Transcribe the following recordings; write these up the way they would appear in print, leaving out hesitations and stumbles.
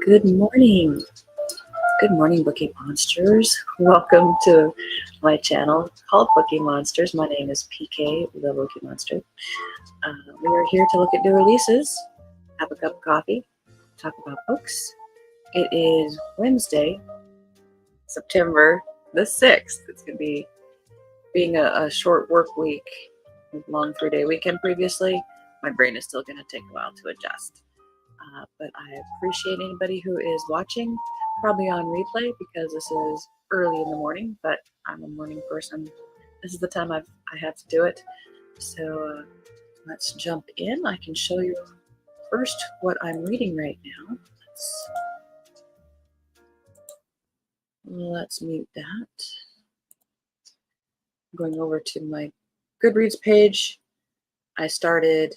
Good morning. Good morning, Bookie Monsters. Welcome to my channel called Bookie Monsters. My name is PK, the Bookie Monster. We are here to look at new releases, have a cup of coffee, talk about books. It is Wednesday, September the 6th. It's going to be being a short work week, long 3-day weekend previously. My brain is still going to take a while to adjust. But I appreciate anybody who is watching, probably on replay because this is early in the morning, but I'm a morning person. This is the time I have to do it. So let's jump in. I can show you first what I'm reading right now. Let's mute that. I'm going over to my Goodreads page. I started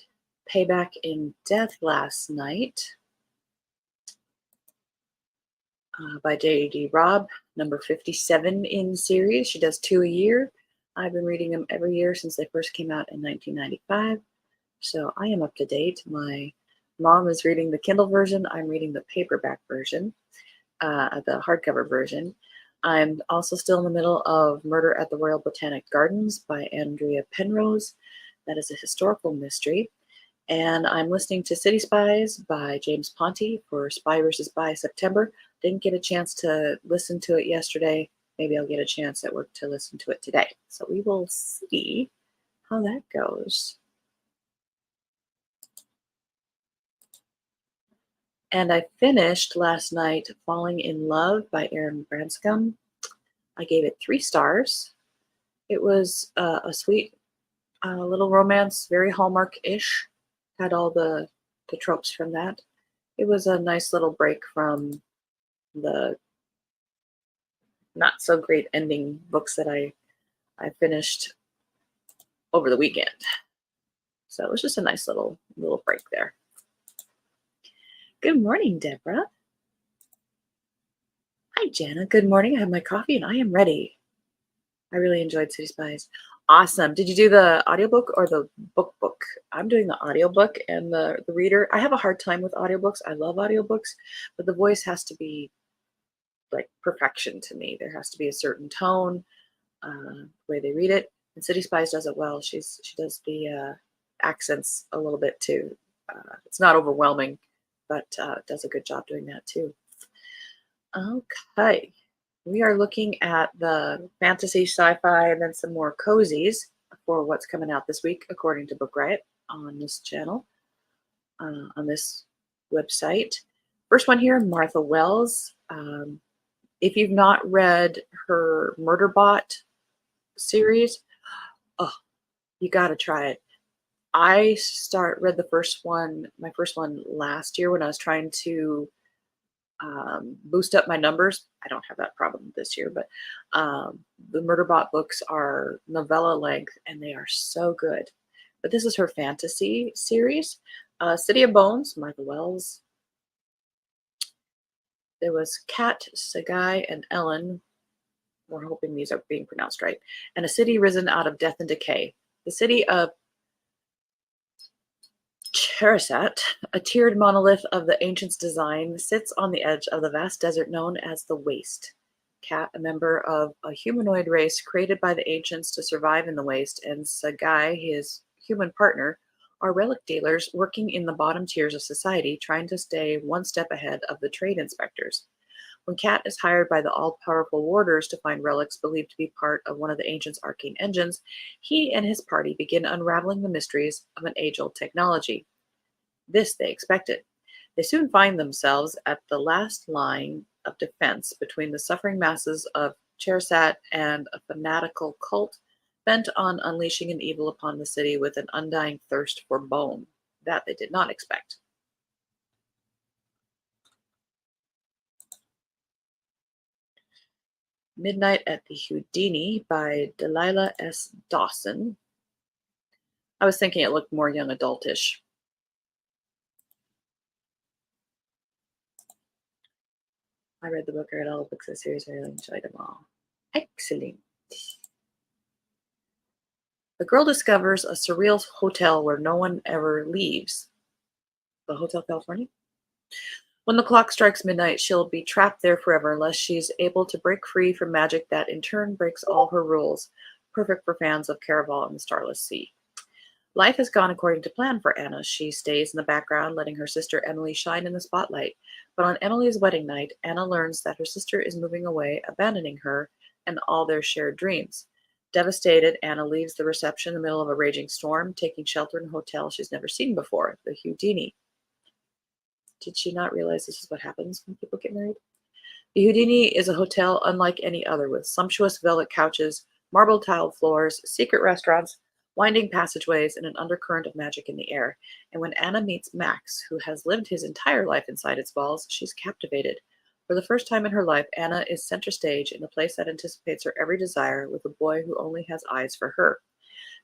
Payback in Death last night. By J.D. Robb, number 57 in series. She does 2 a year. I've been reading them every year since they first came out in 1995. So I am up to date. My mom is reading the Kindle version. I'm reading the paperback version, the hardcover version. I'm also still in the middle of Murder at the Royal Botanic Gardens by Andrea Penrose. That is a historical mystery. And I'm listening to City Spies by James Ponti for Spy vs. Spy September. Didn't get a chance to listen to it yesterday. Maybe I'll get a chance at work to listen to it today. So we will see how that goes. And I finished last night Falling in Love by Erin Branscombe. I gave it 3 stars. It was a sweet little romance, very Hallmark-ish. Had all the tropes from that. It was a nice little break from the not so great ending books that I finished over the weekend. So it was just a nice little break there. Good morning, Deborah. Hi, Jana. Good morning. I have my coffee and I am ready. I really enjoyed City Spies. Awesome. Did you do the audiobook or the book? I'm doing the audiobook and the reader. I have a hard time with audiobooks. I love audiobooks, but the voice has to be like perfection to me. There has to be a certain tone, the way they read it. And City Spies does it well. She does the accents a little bit too. It's not overwhelming, but does a good job doing that too. Okay. We are looking at the fantasy, sci-fi, and then some more cozies for what's coming out this week, according to Book Riot on this channel, on this website. First one here, Martha Wells. If you've not read her Murderbot series, oh, you got to try it. I read the first one, my first one last year when I was trying to boost up my numbers. I don't have that problem this year, but the Murderbot books are novella length and they are so good. But this is her fantasy series. City of Bones, Martha Wells. There was Kat, Sagai, and Ellen. We're hoping these are being pronounced right. And a city risen out of death and decay. The city of Cherisat, a tiered monolith of the ancients' design, sits on the edge of the vast desert known as the Waste. Kat, a member of a humanoid race created by the ancients to survive in the Waste, and Sagai, his human partner, are relic dealers working in the bottom tiers of society, trying to stay one step ahead of the trade inspectors. When Kat is hired by the all-powerful warders to find relics believed to be part of one of the ancients' arcane engines, he and his party begin unraveling the mysteries of an age-old technology. This they expected. They soon find themselves at the last line of defense between the suffering masses of Cherisat and a fanatical cult bent on unleashing an evil upon the city with an undying thirst for bone. That they did not expect. Midnight at the Houdini by Delilah S. Dawson. I was thinking it looked more young adultish. I read the book, I read all the books of the series, I really enjoyed them all. Excellent. The girl discovers a surreal hotel where no one ever leaves. The Hotel California? When the clock strikes midnight, she'll be trapped there forever unless she's able to break free from magic that in turn breaks all her rules. Perfect for fans of Caraval and the Starless Sea. Life has gone according to plan for Anna. She stays in the background, letting her sister Emily shine in the spotlight. But on Emily's wedding night, Anna learns that her sister is moving away, abandoning her and all their shared dreams. Devastated, Anna leaves the reception in the middle of a raging storm, taking shelter in a hotel she's never seen before, the Houdini. Did she not realize this is what happens when people get married? The Houdini is a hotel unlike any other, with sumptuous velvet couches, marble tiled floors, secret restaurants, winding passageways, and an undercurrent of magic in the air. And when Anna meets Max, who has lived his entire life inside its walls, she's captivated. For the first time in her life, Anna is center stage in a place that anticipates her every desire, with a boy who only has eyes for her.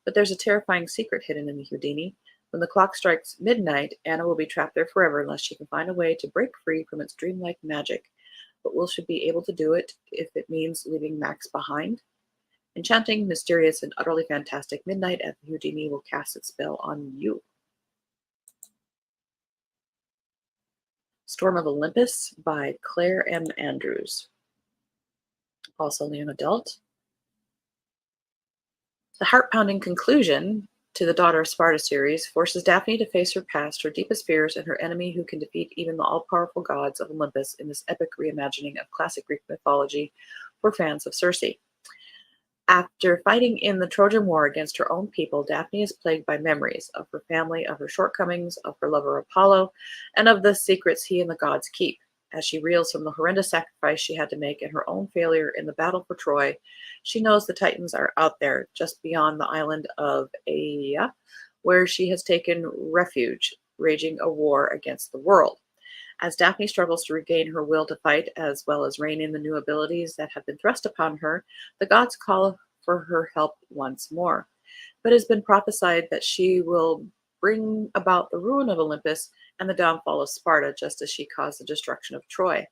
But there's a terrifying secret hidden in the Houdini. When the clock strikes midnight, Anna will be trapped there forever unless she can find a way to break free from its dreamlike magic. But will she be able to do it if it means leaving Max behind? Enchanting, mysterious, and utterly fantastic, Midnight at the Houdini will cast its spell on you. Storm of Olympus by Claire M. Andrews. Also young adult. The heart-pounding conclusion to the Daughter of Sparta series forces Daphne to face her past, her deepest fears, and her enemy who can defeat even the all-powerful gods of Olympus in this epic reimagining of classic Greek mythology for fans of Circe. After fighting in the Trojan War against her own people, Daphne is plagued by memories of her family, of her shortcomings, of her lover Apollo, and of the secrets he and the gods keep. As she reels from the horrendous sacrifice she had to make and her own failure in the battle for Troy, she knows the Titans are out there, just beyond the island of Aea, where she has taken refuge, raging a war against the world. As Daphne struggles to regain her will to fight, as well as rein in the new abilities that have been thrust upon her, the gods call for her help once more. But it has been prophesied that she will bring about the ruin of Olympus and the downfall of Sparta, just as she caused the destruction of Troy.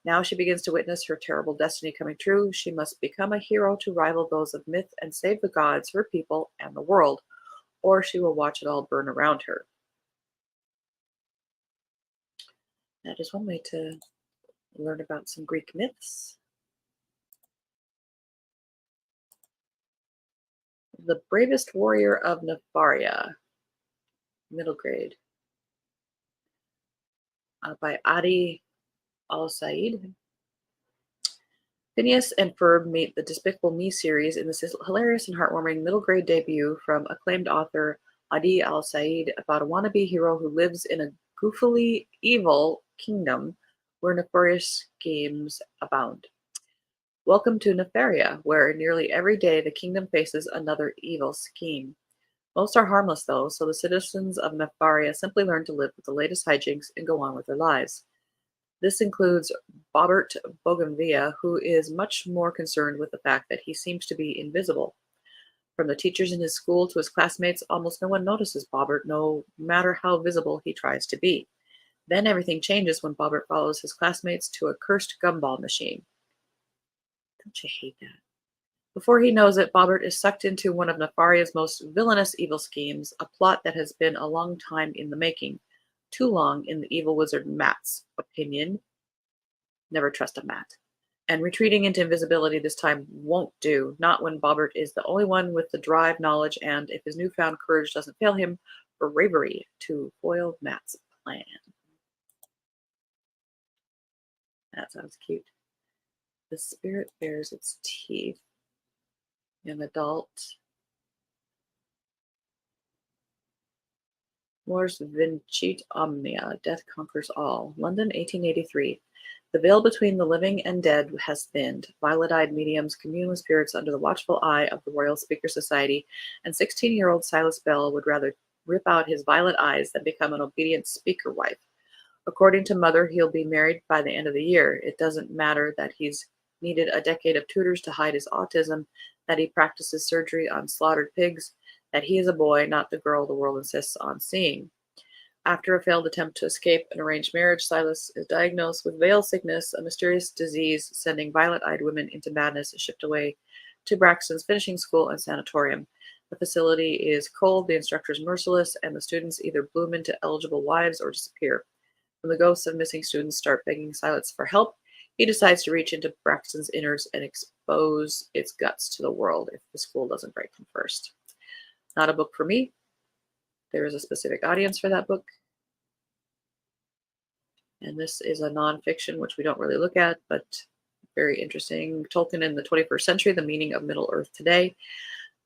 Now she begins to witness her terrible destiny coming true. She must become a hero to rival those of myth and save the gods, her people, and the world, or she will watch it all burn around her. That is one way to learn about some Greek myths. The Bravest Warrior of Nepharia, middle grade, by Adi Al-Said. Phineas and Ferb meet the Despicable Me series in this hilarious and heartwarming middle grade debut from acclaimed author Adi Al-Said about a wannabe hero who lives in a goofily evil kingdom where nefarious schemes abound. Welcome to Nepharia, where nearly every day the kingdom faces another evil scheme. Most are harmless, though, so the citizens of Nepharia simply learn to live with the latest hijinks and go on with their lives. This includes Bobbert Bougainvillea, who is much more concerned with the fact that he seems to be invisible. From the teachers in his school to his classmates, almost no one notices Bobbert, no matter how visible he tries to be. Then everything changes when Bobbert follows his classmates to a cursed gumball machine. Don't you hate that? Before he knows it, Bobbert is sucked into one of Nepharia's most villainous evil schemes, a plot that has been a long time in the making. Too long, in the evil wizard Matt's opinion. Never trust a Matt. And retreating into invisibility this time won't do, not when Bobbert is the only one with the drive, knowledge, and, if his newfound courage doesn't fail him, bravery to foil Matt's plan. That sounds cute. The spirit bares its teeth. Young adult. Mors vincit omnia, death conquers all. London, 1883. The veil between the living and dead has thinned. Violet-eyed mediums commune with spirits under the watchful eye of the Royal Speaker Society, and 16-year-old Silas Bell would rather rip out his violet eyes than become an obedient speaker wife. According to Mother, he'll be married by the end of the year. It doesn't matter that he's needed a decade of tutors to hide his autism, that he practices surgery on slaughtered pigs, that he is a boy, not the girl the world insists on seeing. After a failed attempt to escape an arranged marriage, Silas is diagnosed with veil sickness, a mysterious disease sending violet-eyed women into madness, shipped away to Braxton's finishing school and sanatorium. The facility is cold, the instructors merciless, and the students either bloom into eligible wives or disappear. When the ghosts of missing students start begging Silas for help, he decides to reach into Braxton's innards and expose its guts to the world if the school doesn't break them first. Not a book for me. There is a specific audience for that book. And this is a nonfiction, which we don't really look at, but very interesting. Tolkien in the 21st century, the meaning of Middle Earth today.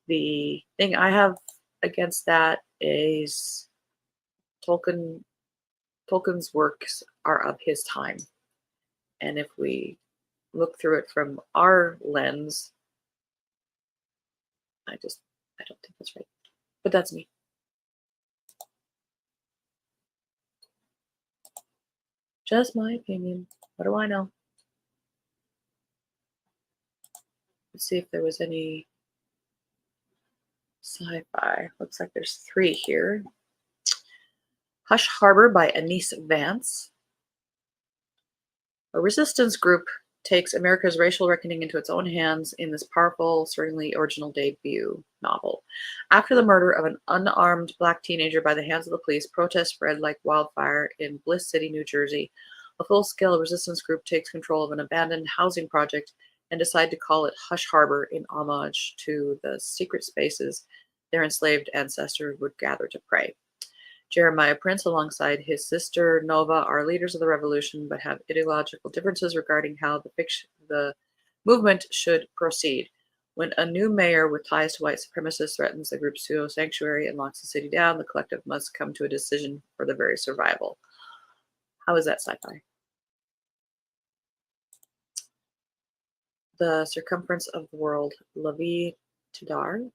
The thing I have against that is Tolkien's works are of his time. And if we look through it from our lens, I don't think that's right. But that's me. Just my opinion. What do I know? Let's see if there was any sci-fi. Looks like there's 3 here. Hush Harbor by Anise Vance. A resistance group takes America's racial reckoning into its own hands in this powerful, certainly original debut novel. After the murder of an unarmed black teenager by the hands of the police, protests spread like wildfire in Bliss City, New Jersey. A full-scale resistance group takes control of an abandoned housing project and decide to call it Hush Harbor in homage to the secret spaces their enslaved ancestors would gather to pray. Jeremiah Prince, alongside his sister Nova, are leaders of the revolution, but have ideological differences regarding how the movement should proceed. When a new mayor with ties to white supremacists threatens the group's pseudo sanctuary and locks the city down, the collective must come to a decision for their very survival. How is that sci-fi? The Circumference of the World, La Vie Tudor.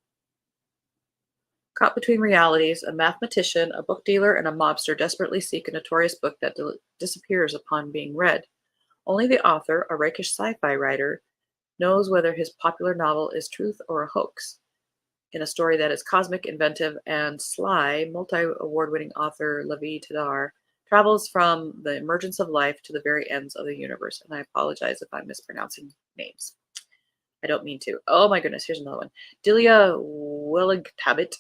Caught between realities, a mathematician, a book dealer, and a mobster desperately seek a notorious book that disappears upon being read. Only the author, a rakish sci-fi writer, knows whether his popular novel is truth or a hoax. In a story that is cosmic, inventive, and sly, multi-award-winning author La Vie Tudor travels from the emergence of life to the very ends of the universe. And I apologize if I'm mispronouncing names. I don't mean to. Oh my goodness, here's another one. Delia Willig-Tabbitt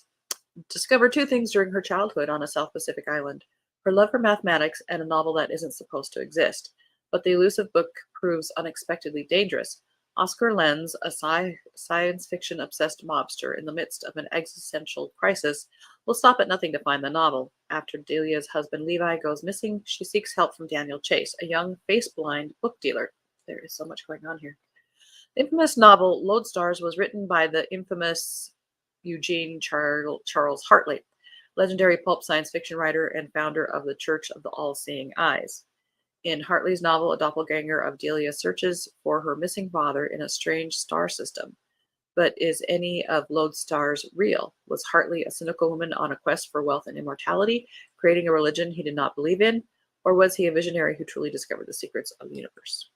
discovered 2 things during her childhood on a South Pacific island: her love for mathematics and a novel that isn't supposed to exist. But the elusive book proves unexpectedly dangerous. Oscar Lenz, a science fiction obsessed mobster in the midst of an existential crisis, will stop at nothing to find the novel. After Delia's husband Levi goes missing, she seeks help from Daniel Chase, a young face-blind book dealer. There is so much going on here. The infamous novel Lodestars was written by the infamous Eugene Charles Hartley, legendary pulp science fiction writer and founder of the Church of the All-Seeing Eyes. In Hartley's novel, a doppelganger of Delia searches for her missing father in a strange star system. But is any of Lodestars real? Was Hartley a cynical woman on a quest for wealth and immortality, creating a religion he did not believe in? Or was he a visionary who truly discovered the secrets of the universe?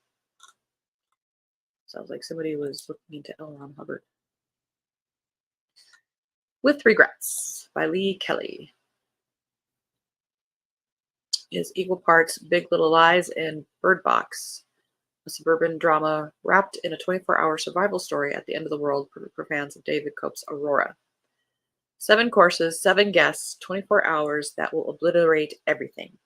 Sounds like somebody was looking into L. Ron Hubbard. With Regrets by Lee Kelly is equal parts Big Little Lies and Bird Box, a suburban drama wrapped in a 24-hour survival story at the end of the world for fans of David Cope's Aurora. 7 courses, 7 guests, 24 hours that will obliterate everything.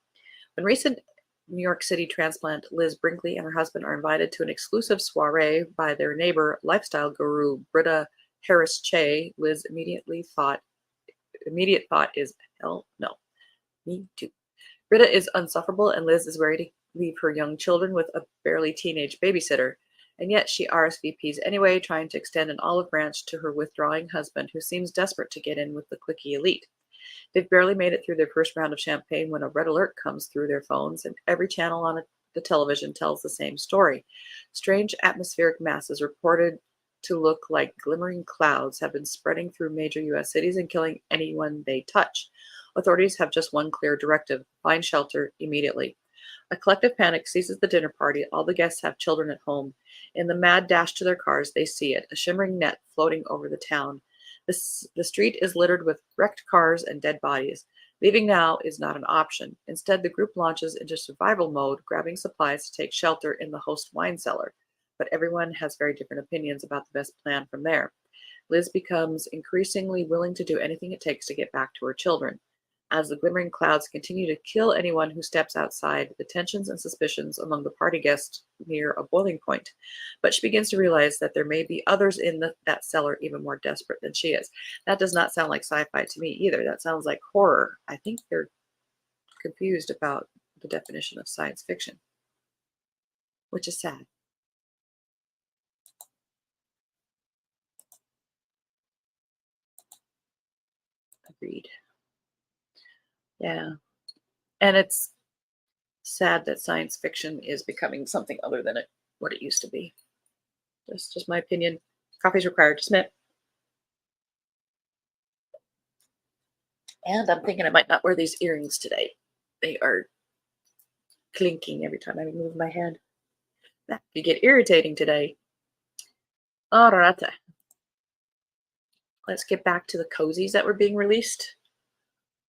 When recent New York City transplant Liz Brinkley and her husband are invited to an exclusive soiree by their neighbor, lifestyle guru Britta Harris Che, Liz immediate thought is, hell no, me too. Britta is insufferable and Liz is ready to leave her young children with a barely teenage babysitter. And yet she RSVPs anyway, trying to extend an olive branch to her withdrawing husband, who seems desperate to get in with the cliquey elite. They've barely made it through their first round of champagne when a red alert comes through their phones, and every channel on the television tells the same story. Strange atmospheric masses reported to look like glimmering clouds have been spreading through major U.S. cities and killing anyone they touch. Authorities have just one clear directive: find shelter immediately. A collective panic seizes the dinner party. All the guests have children at home. In the mad dash to their cars, they see it, a shimmering net floating over the town. The street is littered with wrecked cars and dead bodies. Leaving now is not an option. Instead, the group launches into survival mode, grabbing supplies to take shelter in the host wine cellar. But everyone has very different opinions about the best plan from there. Liz becomes increasingly willing to do anything it takes to get back to her children. As the glimmering clouds continue to kill anyone who steps outside, the tensions and suspicions among the party guests near a boiling point. But she begins to realize that there may be others in that cellar even more desperate than she is. That does not sound like sci-fi to me either. That sounds like horror. I think they're confused about the definition of science fiction, which is sad. Agreed. Yeah. And it's sad that science fiction is becoming something other than what it used to be. That's just my opinion. Coffee's required. Just a minute. And I'm thinking I might not wear these earrings today. They are clinking every time I move my head. That could get irritating today. All right. Let's get back to the cozies that were being released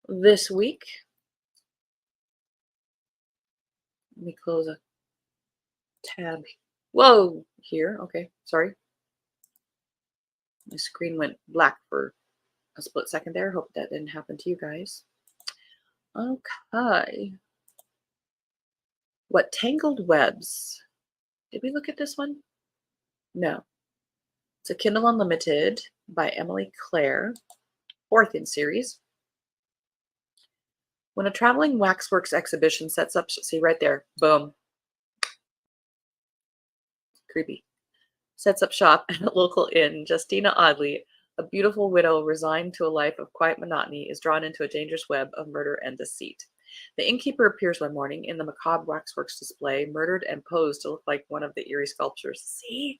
this week. Let me close a tab. Whoa, here. Okay, sorry. My screen went black for a split second there. Hope that didn't happen to you guys. Okay. What Tangled Webs? Did we look at this one? No. It's a Kindle Unlimited by Emily Clare, fourth in series. When a traveling waxworks exhibition sets up, see right there, boom. Creepy. Sets up shop at a local inn, Justina Audley, a beautiful widow resigned to a life of quiet monotony, is drawn into a dangerous web of murder and deceit. The innkeeper appears one morning in the macabre waxworks display, murdered and posed to look like one of the eerie sculptures. See?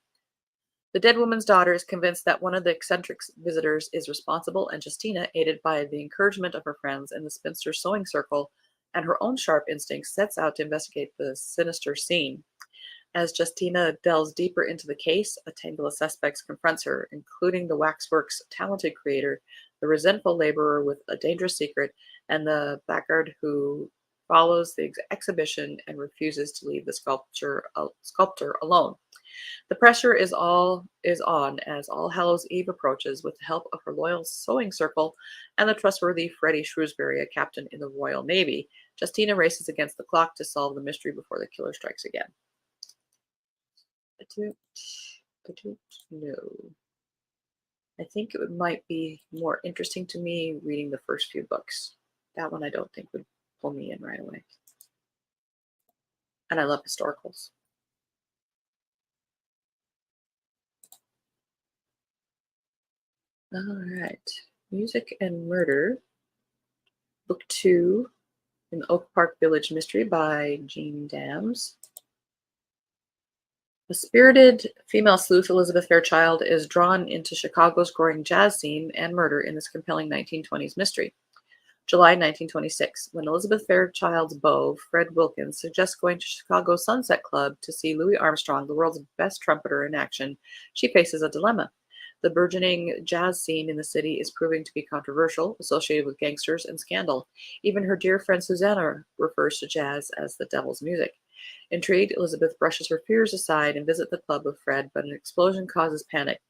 The dead woman's daughter is convinced that one of the eccentric visitors is responsible, and Justina, aided by the encouragement of her friends in the spinster sewing circle and her own sharp instincts, sets out to investigate the sinister scene. As Justina delves deeper into the case, a tangle of suspects confronts her, including the waxworks' talented creator, the resentful laborer with a dangerous secret, and the blackguard who follows the exhibition and refuses to leave the sculptor alone. The pressure is on as All Hallows Eve approaches with the help of her loyal sewing circle and the trustworthy Freddie Shrewsbury, a captain in the Royal Navy. Justina races against the clock to solve the mystery before the killer strikes again. I don't know. I think it might be more interesting to me reading the first few books. That one I don't think would pull me in right away. And I love historicals. All right. Music and Murder, Book 2, An Oak Park Village Mystery by Jean Dams. A spirited female sleuth, Elizabeth Fairchild, is drawn into Chicago's growing jazz scene and murder in this compelling 1920s mystery. July 1926, when Elizabeth Fairchild's beau, Fred Wilkins, suggests going to Chicago's Sunset Club to see Louis Armstrong, the world's best trumpeter in action, she faces a dilemma. The burgeoning jazz scene in the city is proving to be controversial, associated with gangsters and scandal. Even her dear friend Susanna refers to jazz as the devil's music. Intrigued, Elizabeth brushes her fears aside and visits the club with Fred, but an explosion causes panic.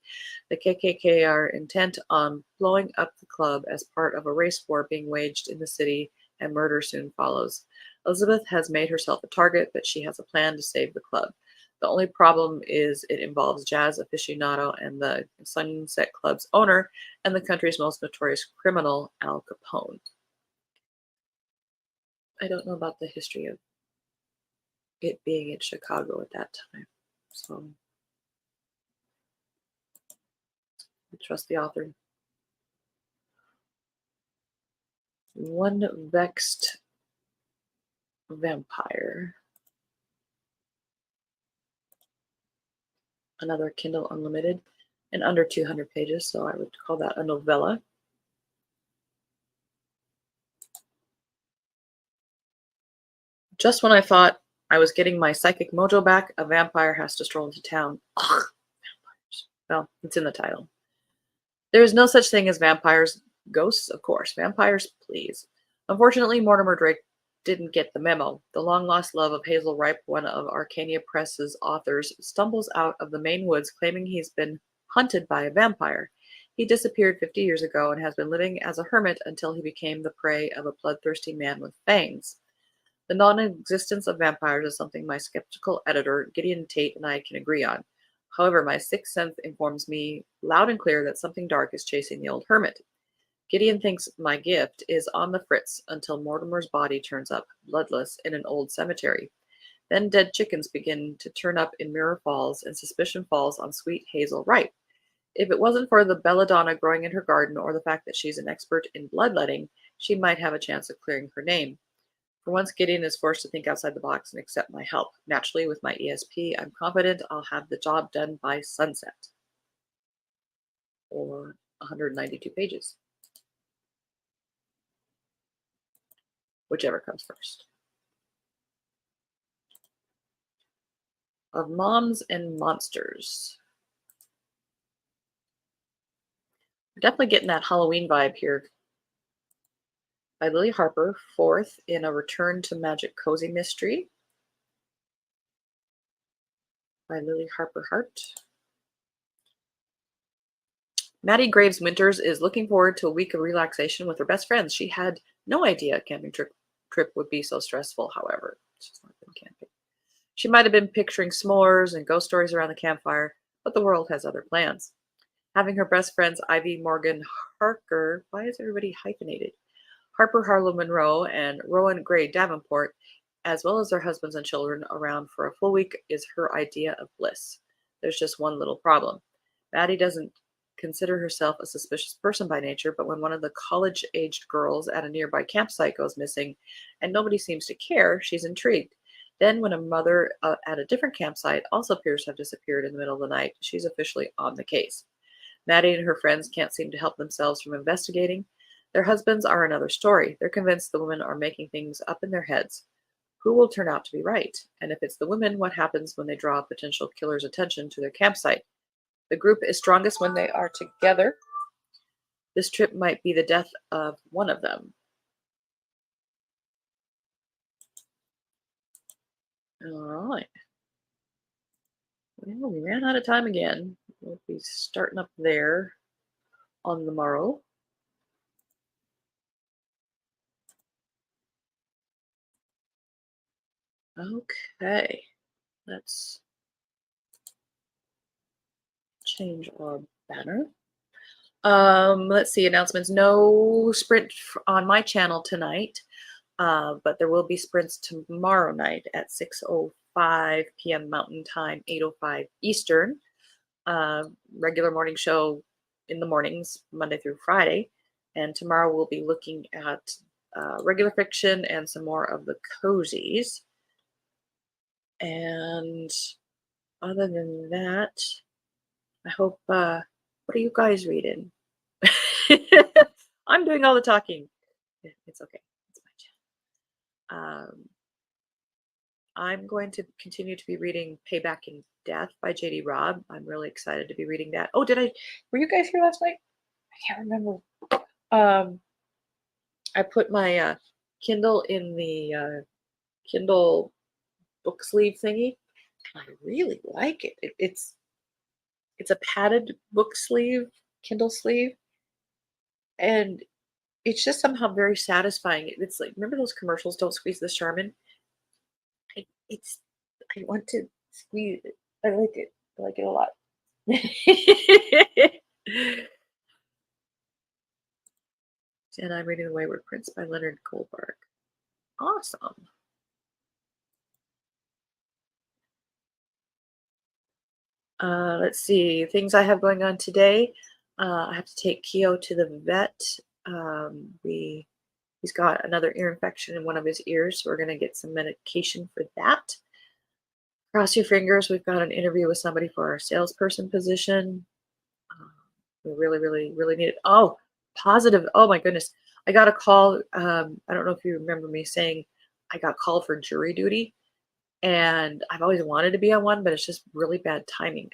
The KKK are intent on blowing up the club as part of a race war being waged in the city, and murder soon follows. Elizabeth has made herself a target, but she has a plan to save the club. The only problem is it involves jazz aficionado and the Sunset Club's owner and the country's most notorious criminal, Al Capone. I don't know about the history of it being in Chicago at that time, so I trust the author. One Vexed Vampire. Another Kindle Unlimited, and under 200 pages, so I would call that a novella. Just when I thought I was getting my psychic mojo back, a vampire has to stroll into town. Ugh, vampires. Well, it's in the title. There is no such thing as vampires. Ghosts, of course. Vampires, please. Unfortunately, Mortimer Drake didn't get the memo. The long-lost love of Hazel Ripe, one of Arcania Press's authors, stumbles out of the Maine woods claiming he's been hunted by a vampire. He disappeared 50 years ago and has been living as a hermit until he became the prey of a bloodthirsty man with fangs. The non-existence of vampires is something my skeptical editor, Gideon Tate, and I can agree on. However, my sixth sense informs me loud and clear that something dark is chasing the old hermit. Gideon thinks my gift is on the fritz until Mortimer's body turns up, bloodless, in an old cemetery. Then dead chickens begin to turn up in Mirror Falls, and suspicion falls on Sweet Hazel Wright. If it wasn't for the belladonna growing in her garden or the fact that she's an expert in bloodletting, she might have a chance of clearing her name. For once, Gideon is forced to think outside the box and accept my help. Naturally, with my ESP, I'm confident I'll have the job done by sunset. Or 192 pages. Whichever comes first. Of Moms and Monsters. We're definitely getting that Halloween vibe here. By Lily Harper, fourth in a Return to Magic cozy mystery. By Lily Harper Hart. Maddie Graves Winters is looking forward to a week of relaxation with her best friends. She had no idea a camping trip would be so stressful, however. She's not been camping. She might have been picturing s'mores and ghost stories around the campfire, but the world has other plans. Having her best friends Ivy Morgan Harker, why is everybody hyphenated? Harper Harlow Monroe and Rowan Gray Davenport, as well as their husbands and children, around for a full week is her idea of bliss. There's just one little problem. Maddie doesn't consider herself a suspicious person by nature, but when one of the college-aged girls at a nearby campsite goes missing and nobody seems to care, she's intrigued. Then when a mother at a different campsite also appears to have disappeared in the middle of the night, she's officially on the case. Maddie and her friends can't seem to help themselves from investigating. Their husbands are another story. They're convinced the women are making things up in their heads. Who will turn out to be right? And if it's the women, what happens when they draw a potential killer's attention to their campsite? The group is strongest when they are together. This trip might be the death of one of them. All right. Well, we ran out of time again. We'll be starting up there on the morrow. Okay, let's change our banner. Let's see, announcements. No sprint on my channel tonight, but there will be sprints tomorrow night at 6:05 p.m. Mountain Time, 8:05 Eastern. Regular morning show in the mornings, Monday through Friday. And tomorrow we'll be looking at regular fiction and some more of the cozies. And other than that, I hope, what are you guys reading? I'm doing all the talking. It's okay. It's my channel. I'm going to continue to be reading Payback in Death by J.D. Robb. I'm really excited to be reading that. Oh, were you guys here last night? I can't remember. I put my Kindle in the Kindle book sleeve thingy. I really like it. It's a padded book sleeve, Kindle sleeve, and it's just somehow very satisfying. It's like, remember those commercials, "Don't squeeze the Charmin"? I, it's I want to squeeze it. I like it. I like it a lot. And I'm reading The Wayward Prince by Leonard Goldberg. Awesome. Let's see, things I have going on today. I have to take Keo to the vet. He's got another ear infection in one of his ears, so we're going to get some medication for that. Cross your fingers. We've got an interview with somebody for our salesperson position. We really, really, really need it. Oh, positive. Oh my goodness. I got a call. I don't know if you remember me saying I got called for jury duty. And I've always wanted to be on one, but it's just really bad timing.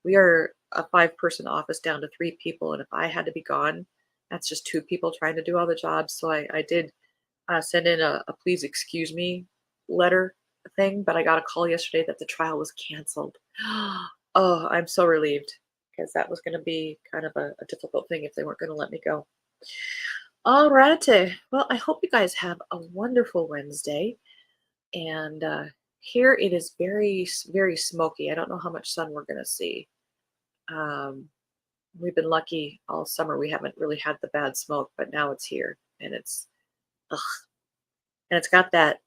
We are a 5-person office down to 3 people, and if I had to be gone, that's just 2 people trying to do all the jobs. So I did send in a please excuse me letter thing, but I got a call yesterday that the trial was canceled. Oh, I'm so relieved because that was going to be kind of a difficult thing if they weren't going to let me go. All righty. Well, I hope you guys have a wonderful Wednesday. And here it is very smoky. I don't know how much sun we're going to see. Um, we've been lucky all summer. We haven't really had the bad smoke, but now it's here, and ugh, and it's got that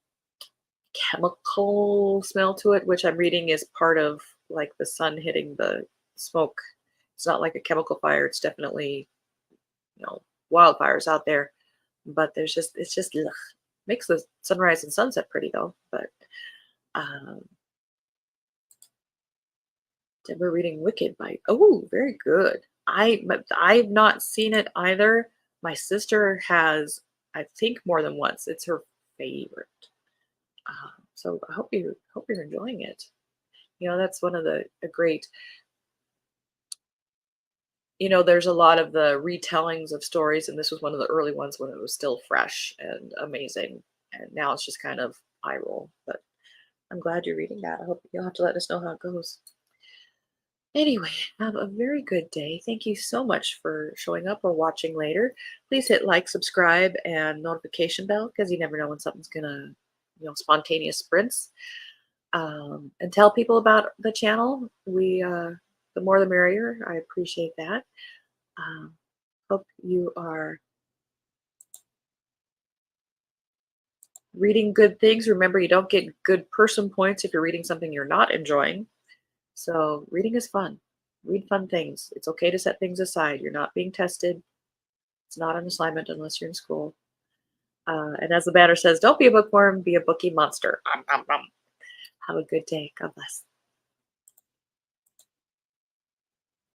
chemical smell to it, which I'm reading is part of like the sun hitting the smoke. It's not like a chemical fire. It's definitely, you know, wildfires out there. But it's just ugh. Makes the sunrise and sunset pretty though. But um, we're reading Wicked by very good. I've not seen it either. My sister has, I think, more than once. It's her favorite. So I hope you're enjoying it. You know, that's one of the a great. You know, there's a lot of the retellings of stories, and this was one of the early ones when it was still fresh and amazing. And now it's just kind of eye roll. But I'm glad you're reading that. I hope you'll have to let us know how it goes. Anyway, have a very good day. Thank you so much for showing up or watching later. Please hit like, subscribe, and notification bell because you never know when something's gonna, spontaneous sprints. And tell people about the channel. The more the merrier. I appreciate that. Um, hope you are reading good things. Remember, you don't get good person points if you're reading something you're not enjoying. So reading is fun. Read fun things. It's okay to set things aside. You're not being tested. It's not an assignment unless you're in school. And as the banner says, don't be a bookworm, be a bookie monster. Have a good day. God bless.